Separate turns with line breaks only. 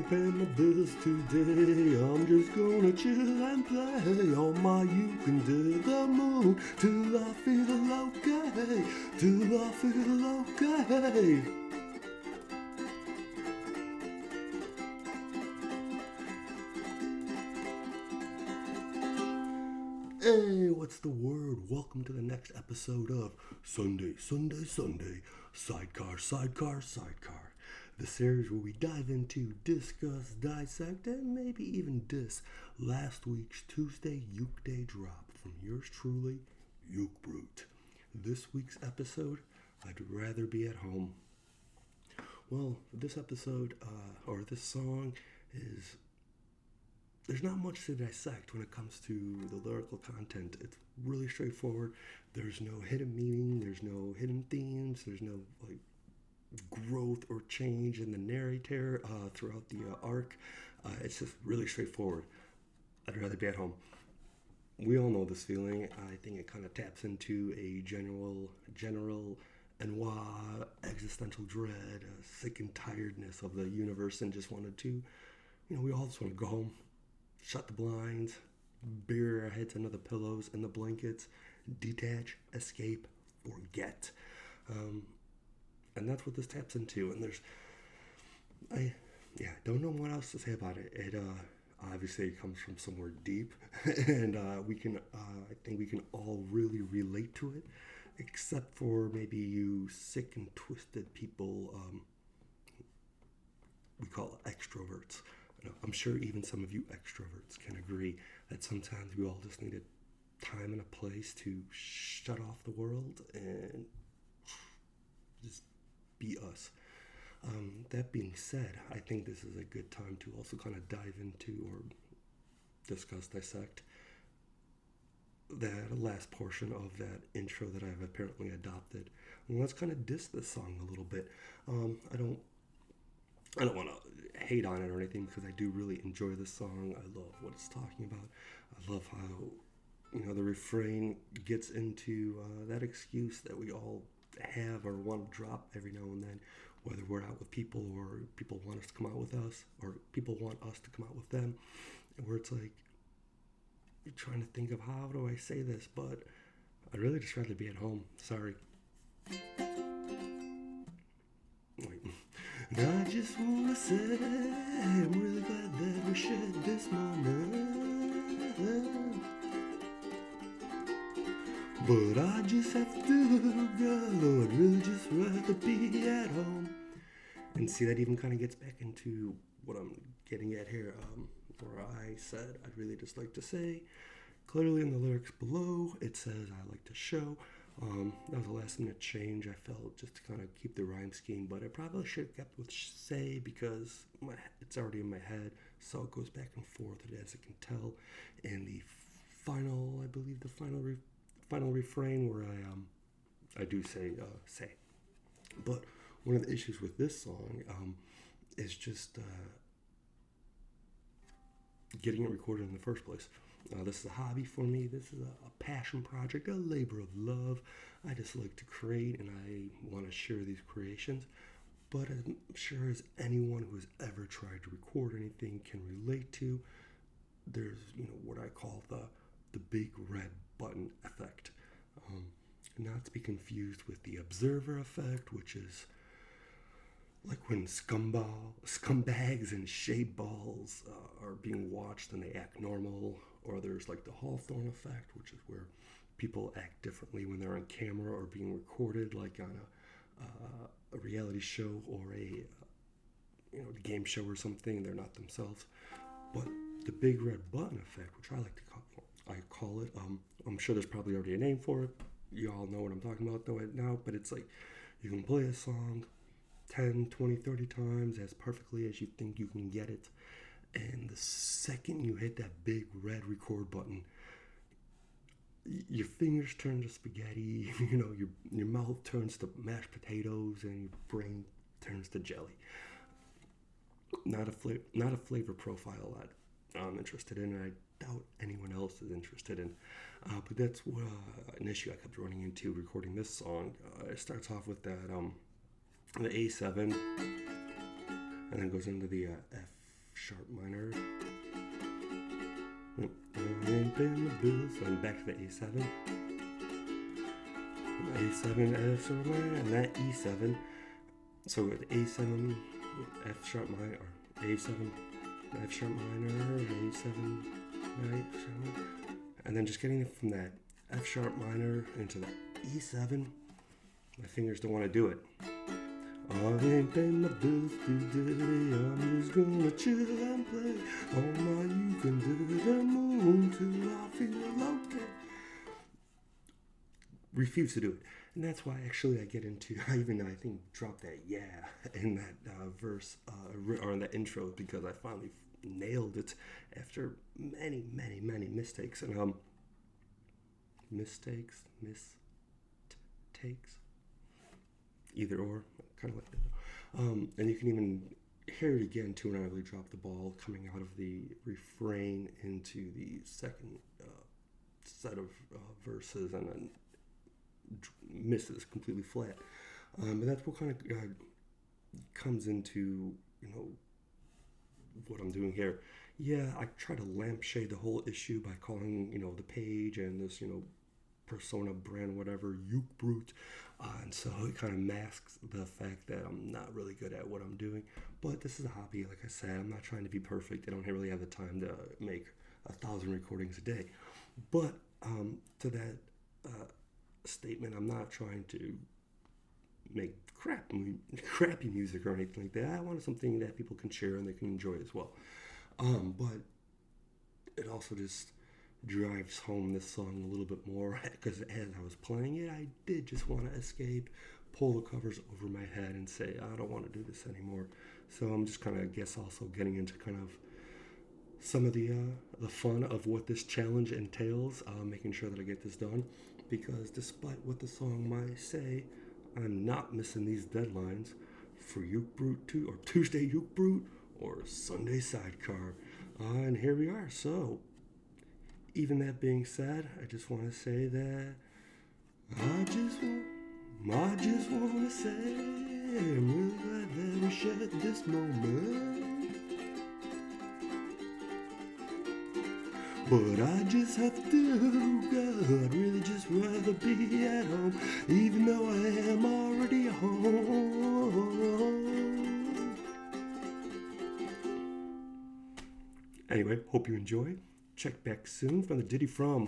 pay my bills today. I'm just gonna chill and play on my Ukeday the moon till I feel okay, till I feel okay. Hey, what's the word? Welcome to the next episode of Sunday Sidecar, the series where we dive into, discuss, dissect, and maybe even diss last week's Tuesday Ukeday drop from yours truly, Uke Brute. This week's episode, I'd rather be at home. Well, this episode, or this song is... There's not much to dissect when it comes to the lyrical content. It's really straightforward. There's no hidden meaning. There's no hidden themes. There's no growth or change in the narrator throughout the arc. It's just really straightforward. I'd rather be at home. We all know this feeling. I think it kind of taps into a general ennui, existential dread, sick and tiredness of the universe, and just wanted to, we all just want to go home. Shut the blinds, bury our heads under the pillows and the blankets, detach, escape, forget. And that's what this taps into. And I don't know what else to say about it. It obviously comes from somewhere deep, and I think we can all really relate to it, except for maybe you sick and twisted people we call extroverts. I'm sure even some of you extroverts can agree that sometimes we all just need a time and a place to shut off the world and just be us. That being said, I think this is a good time to also kind of dive into or discuss, dissect that last portion of that intro that I've apparently adopted. And let's kind of diss this song a little bit. I don't want to hate on it or anything, because I do really enjoy this song. I love what it's talking about. I love how, the refrain gets into that excuse that we all have or want to drop every now and then, whether we're out with people or people want us to come out with us or people want us to come out with them, where it's like, you're trying to think of how do I say this, but I'd really just rather be at home. Sorry. And I just want to say, I'm really glad that we shared this moment. But I just have to go, I'd really just rather be at home. And see, that even kind of gets back into what I'm getting at here, where I said I'd really just like to say, clearly in the lyrics below, it says I like to show. That was the last minute change I felt, just to kind of keep the rhyme scheme, but I probably should have kept with say, because it's already in my head, so it goes back and forth, as I can tell. In the final, I believe the final refrain, where I do say say. But one of the issues with this song is just getting it recorded in the first place. This is a hobby for me. This is a passion project, a labor of love. I just like to create, and I want to share these creations. But I'm sure as anyone who has ever tried to record anything can relate to, there's what I call the big red button effect. Not to be confused with the observer effect, which is like when scumbags and shade balls are being watched and they act normal. Or there's like the Hawthorne effect, which is where people act differently when they're on camera or being recorded, like on a reality show or a game show or something. They're not themselves. But the big red button effect, which I call it. I'm sure there's probably already a name for it. You all know what I'm talking about now, but it's like you can play a song 10, 20, 30 times as perfectly as you think you can get it. And the second you hit that big red record button, your fingers turn to spaghetti, your mouth turns to mashed potatoes, and your brain turns to jelly. Not a flavor profile that I'm interested in, and I doubt anyone else is interested in. But that's what an issue I kept running into recording this song. It starts off with that the A7, and then goes into the sharp minor. I ain't been the blues. And back to the A7. A7, F sharp minor, and that E7. So with A7, F sharp minor, or A7, F sharp minor, A7, F sharp minor, and then just getting it from that F sharp minor into the E7. My fingers don't want to do it. I ain't paying the bills today. I'm just gonna chill and play on my ukulele the moon till I feel okay. Refuse to do it. And that's why actually I get into, I think drop that yeah in that verse or in that intro, because I finally nailed it after many mistakes. And mistakes, either or, kind of like that. And you can even hear it again too when I really drop the ball coming out of the refrain into the second set of verses, and then misses completely flat. But that's what kind of comes into, what I'm doing here. Yeah, I try to lampshade the whole issue by calling, the page and this, persona brand, whatever, Uke Brute. And so it kind of masks the fact that I'm not really good at what I'm doing. But this is a hobby, like I said. I'm not trying to be perfect. I don't really have the time to make 1,000 recordings a day. But to that statement, I'm not trying to make crappy music or anything like that. I want something that people can share and they can enjoy as well. But it also just drives home this song a little bit more, because as I was playing it, I did just want to escape, pull the covers over my head and say, I don't want to do this anymore. So I'm just kind of, also getting into kind of some of the fun of what this challenge entails, making sure that I get this done, because despite what the song might say, I'm not missing these deadlines for Uke Brute 2, or Tuesday Uke Brute, or Sunday Sidecar. And here we are. So, even that being said, I just want to say that I just want to say I'm really glad that we shared this moment. But I just have to go. I'd really just rather be at home, even though I am already home. Anyway, hope you enjoy. Check back soon for the ditty from